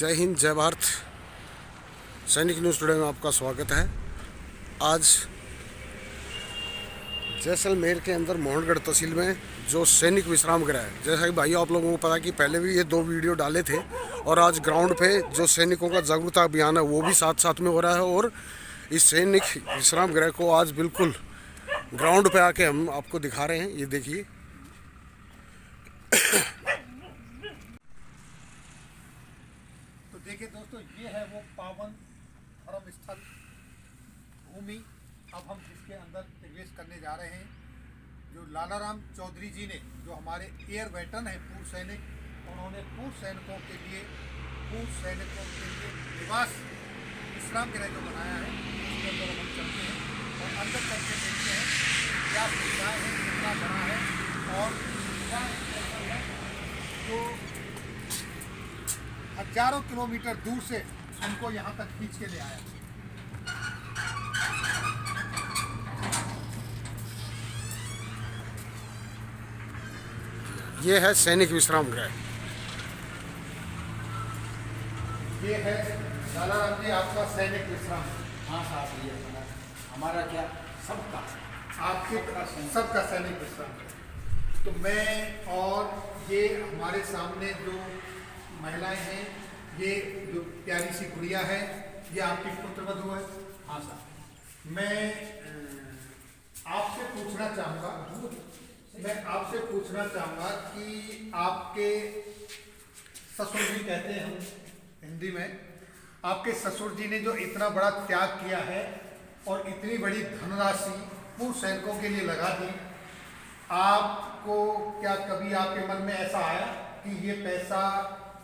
जय हिंद, जय भारत। सैनिक न्यूज़ टुडे में आपका स्वागत है। आज जैसलमेर के अंदर मोहनगढ़ तहसील में जो सैनिक विश्राम गृह है, जैसा कि भाई आप लोगों को पता कि पहले भी ये 2 वीडियो डाले थे, और आज ग्राउंड पे जो सैनिकों का जागरूकता अभियान है वो भी साथ साथ में हो रहा है। और इस सैनिक विश्राम गृह को आज बिल्कुल ग्राउंड पे आके हम आपको दिखा रहे हैं। ये देखिए, तो देखिए दोस्तों, ये है वो पावन धर्म स्थल भूमि। अब हम इसके अंदर प्रवेश करने जा रहे हैं। जो लालाराम चौधरी जी ने, जो हमारे एयर वेटरन हैं, पूर्व सैनिक, उन्होंने पूर्व सैनिकों के लिए निवास विश्राम गृह जो बनाया है, उसके अंदर हम चलते हैं और अंदर चलके देखते हैं क्या सुविधाएँ हैं, कितना बड़ा है और जो हजारों किलोमीटर दूर से हमको यहाँ तक खींच के ले आया। ये है सैनिक विश्राम गृह। ये है लालाराम जी आपका सैनिक विश्राम। हाँ साहब, ये हमारा क्या सबका आपके सबका सैनिक विश्राम। तो मैं और ये हमारे सामने जो महिलाएं हैं, ये जो प्यारी सी गुड़िया है, ये आपकी पुत्रवधू है। हाँ साहब, मैं आपसे पूछना चाहूँगा कि आपके ससुर जी, कहते हैं हम हिंदी में, आपके ससुर जी ने जो इतना बड़ा त्याग किया है और इतनी बड़ी धनराशि पूर्व सैनिकों के लिए लगा दी, आपको क्या कभी आपके मन में ऐसा आया कि ये पैसा,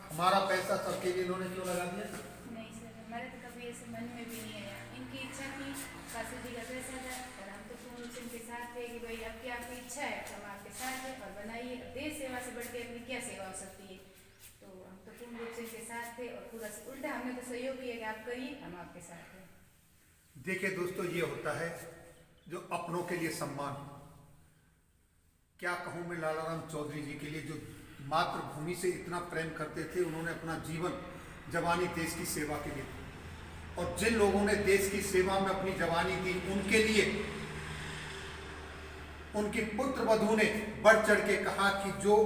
हमारा पैसा सबके लिए इन्होंने क्यों लगा दिया? नहीं सर, हमारे तो कभी ऐसे मन में भी नहीं आया। इनकी इच्छा थी, काशी जी का पैसा था और हम तो पूर्ण रूप से इनके साथ थे कि भाई आपकी इच्छा है तो हम आपके साथ हैं और बनाइए। देश सेवा से बढ़ के अपनी क्या सेवा हो सकती है। तो हम तो पूर्ण रूप से इनके साथ थे और पूरा उल्टा हमने तो सहयोग किया कि आप करिए, हम आपके साथ हैं। देखिए दोस्तों, ये होता है जो अपनों के लिए सम्मान। क्या कहूँ मैं लालाराम चौधरी जी के लिए, जो मातृभूमि से इतना प्रेम करते थे। उन्होंने अपना जीवन जवानी देश की सेवा के लिए, और जिन लोगों ने देश की सेवा में अपनी जवानी दी, उनके लिए उनकी पुत्र वधू ने बढ़ चढ़ के कहा कि जो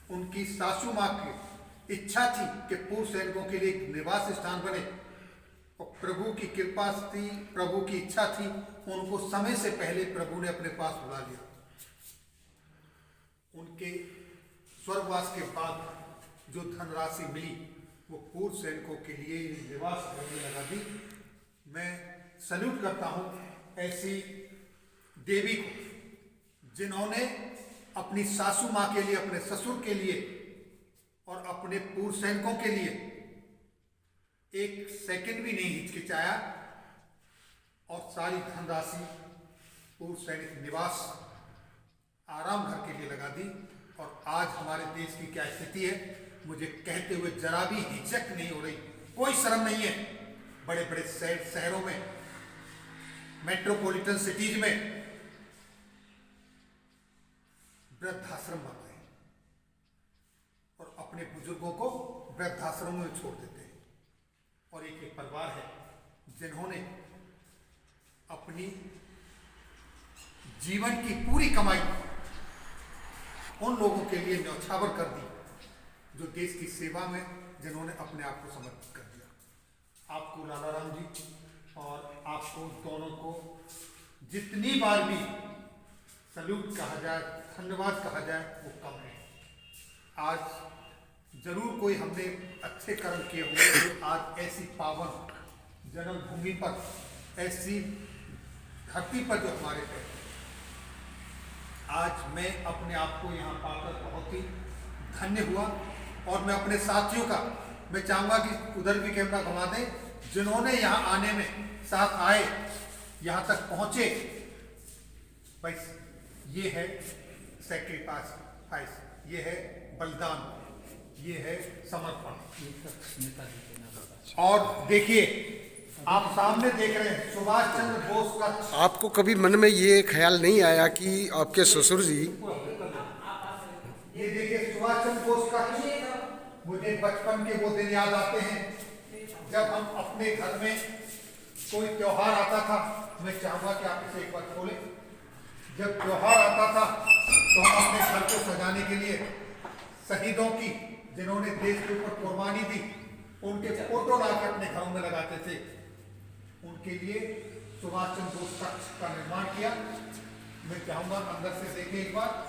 उनकी सासू माँ की इच्छा थी कि पूर्व सैनिकों के लिए एक निवास स्थान बने, और प्रभु की कृपा थी, प्रभु की इच्छा थी, उनको समय से पहले प्रभु ने अपने पास बुला लिया। उनके स्वर्गवास के बाद जो धनराशि मिली वो पूर्व सैनिकों के लिए निवास करने लगा दी। मैं सल्यूट करता हूं ऐसी देवी को, जिन्होंने अपनी सासू माँ के लिए, अपने ससुर के लिए और अपने पूर्व सैनिकों के लिए एक सेकंड भी नहीं हिचकिचाया और सारी धनराशि पूर्व सैनिक निवास आराम घर के लिए लगा दी। और आज हमारे देश की क्या स्थिति है, मुझे कहते हुए जरा भी हिचक नहीं हो रही, कोई शर्म नहीं है। बड़े बड़े शहरों में, मेट्रोपॉलिटन सिटीज में वृद्धाश्रम बन रहे हैं और अपने बुजुर्गों को वृद्धाश्रम में छोड़ देते हैं। और एक परिवार है जिन्होंने अपनी जीवन की पूरी कमाई उन लोगों के लिए न्यौछावर कर दी जो देश की सेवा में, जिन्होंने अपने आप को समर्पित कर दिया। आपको लालाराम जी और आपको दोनों को जितनी बार भी सल्यूट कहा जाए, धन्यवाद कहा जाए, वो कम है। आज जरूर कोई हमने अच्छे कर्म किए होंगे जो आज ऐसी पावन जन्मभूमि पर, ऐसी धरती पर जो हमारे पे, आज मैं अपने आप को यहाँ पाकर बहुत ही धन्य हुआ। और मैं अपने साथियों का, मैं चाहूँगा कि उधर भी कैमरा घुमा दें, जिन्होंने यहाँ आने में साथ आए, यहाँ तक पहुँचे। बस ये है सैक्रिफाइस, ये है बलिदान, ये है समर्पण। और देखिए, आप सामने देख रहे हैं सुभाष चंद्र बोस का। आपको कभी मन में ये ख्याल नहीं आया कि आपके ससुर जी, ये देखिए सुभाष चंद्र बोस का मुझे बचपन के वो दिन याद आते हैं जब हम अपने घर में कोई त्योहार आता था। मैं चाहूंगा कि आप इसे एक बार खोलें। जब त्योहार आता था तो हम अपने घर को सजाने के लिए शहीदों की, जिन्होंने देश के ऊपर कुर्बानी दी, उनके फोटो लाके अपने घरों में लगाते थे। उनके लिए सुभाष चंद्र बोस कक्ष का निर्माण किया। मैं चाहूंगा अंदर से देखें एक बार।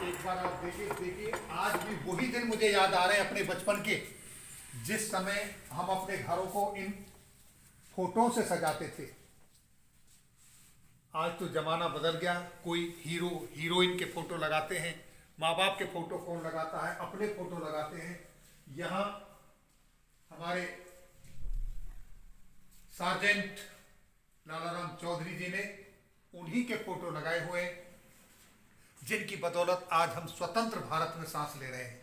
एक बार आप देखिए आज भी वही दिन मुझे याद आ रहे हैं अपने बचपन के, जिस समय हम अपने घरों को इन फोटो से सजाते थे। आज तो जमाना बदल गया। कोई हीरो हीरोइन के फोटो लगाते हैं, माँ बाप के फोटो कौन लगाता है, अपने फोटो लगाते हैं। यहाँ हमारे सार्जेंट लालाराम चौधरी जी ने उन्हीं के फोटो लगाए हुए हैं, जिनकी बदौलत आज हम स्वतंत्र भारत में सांस ले रहे हैं।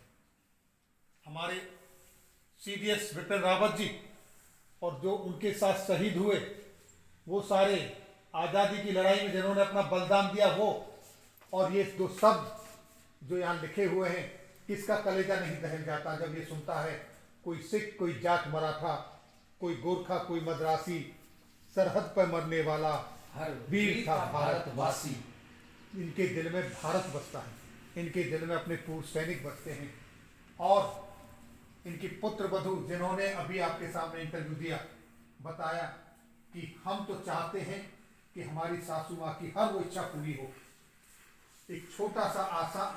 हमारे CDS विपिन रावत जी और जो उनके साथ शहीद हुए, वो सारे आज़ादी की लड़ाई में जिन्होंने अपना बलिदान दिया, वो और ये दो शब्द जो यहाँ लिखे हुए हैं, किसका कलेजा नहीं दहल जाता जब ये सुनता है। कोई सिख, कोई जाट मराठा, कोई गोरखा, कोई मद्रासी, सरहद पर मरने वाला हर वीर था भारतवासी। इनके दिल में भारत बसता है, इनके दिल में अपने पूर्व सैनिक बसते हैं। और इनकी पुत्र वधू, जिन्होंने अभी आपके सामने इंटरव्यू दिया, बताया कि हम तो चाहते हैं कि हमारी सासू माँ की हर वो इच्छा पूरी हो। एक छोटा सा आशा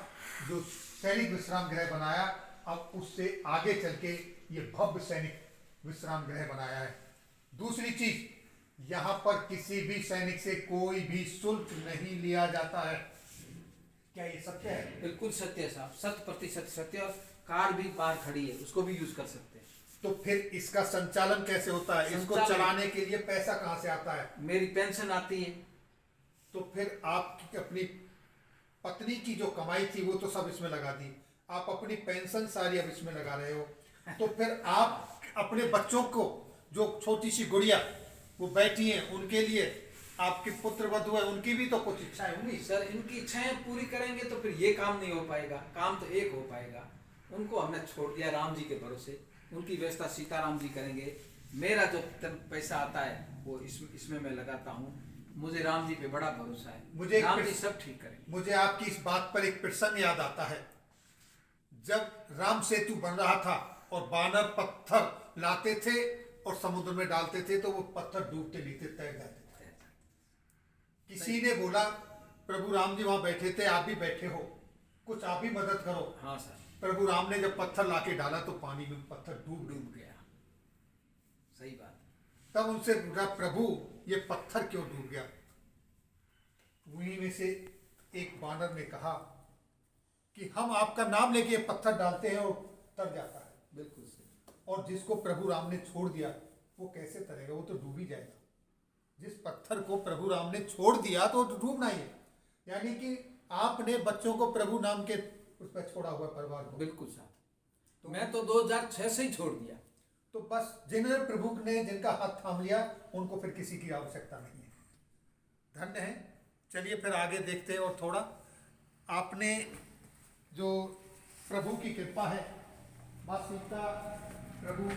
जो सैनिक विश्राम गृह बनाया, अब उससे आगे चल के ये भव्य सैनिक विश्राम गृह बनाया है। दूसरी चीज, यहाँ पर किसी भी सैनिक से कोई भी शुल्क नहीं लिया जाता है। क्या ये सत्य है? बिल्कुल सत्य है साहब, 100% सत्य। और कार भी बाहर खड़ी है, उसको भी यूज कर सकते हैं। तो फिर इसका संचालन कैसे होता है? इसको चलाने के लिए पैसा कहाँ से आता है? मेरी पेंशन आती है। तो फिर आपकी अपनी पत्नी की जो कमाई थी वो तो सब इसमें लगा दी, आप अपनी पेंशन सारी अब इसमें लगा रहे हो। तो फिर आप अपने बच्चों को, जो छोटी सी गुड़िया वो बैठी है, उनके लिए आपके पुत्र वधू है, उनकी भी तो कुछ इच्छाएं होंगी। सर, इनकी इच्छाएं पूरी करेंगे तो फिर ये काम नहीं हो पाएगा। काम तो एक हो पाएगा। उनको हमने छोड़ दिया राम जी के भरोसे। उनकी व्यवस्था सीताराम जी करेंगे। मेरा जो पैसा आता है वो इसमें मैं लगाता हूँ। मुझे राम जी पे बड़ा भरोसा है। मुझे राम जी सब ठीक करेंगे। मुझे आपकी इस बात पर एक प्रसंग याद आता है। जब राम सेतु बन रहा था और बानर पत्थर लाते थे और समुद्र में डालते थे, तो वो पत्थर डूबते नीचे तैर जाते थे। किसी ने बोला, प्रभु राम जी वहां बैठे थे, आप भी बैठे हो, कुछ आप भी मदद करो। हाँ सर। प्रभु राम ने जब पत्थर लाके डाला तो पानी में पत्थर डूब गया। सही बात। तब उनसे पूछा, प्रभु ये पत्थर क्यों डूब गया? वहीं में से एक बानर ने कहा कि हम आपका नाम लेके ये पत्थर डालते हैं और तर जाता है। बिल्कुल सही। और जिसको प्रभु राम ने छोड़ दिया वो कैसे तरेगा? वो तो डूब ही जाएगा। जिस पत्थर को प्रभु राम ने छोड़ दिया तो डूबना ही है। यानी कि आपने बच्चों को प्रभु नाम के उस पर छोड़ा हुआ, परिवार को। बिल्कुल साहब। तो मैं तो 2006 से ही छोड़ दिया। तो बस जिन्होंने प्रभु ने जिनका हाथ थाम लिया, उनको फिर किसी की आवश्यकता नहीं है। धन्य है। चलिए फिर आगे देखते हैं। और थोड़ा आपने जो प्रभु की कृपा है, माँ सीता प्रभु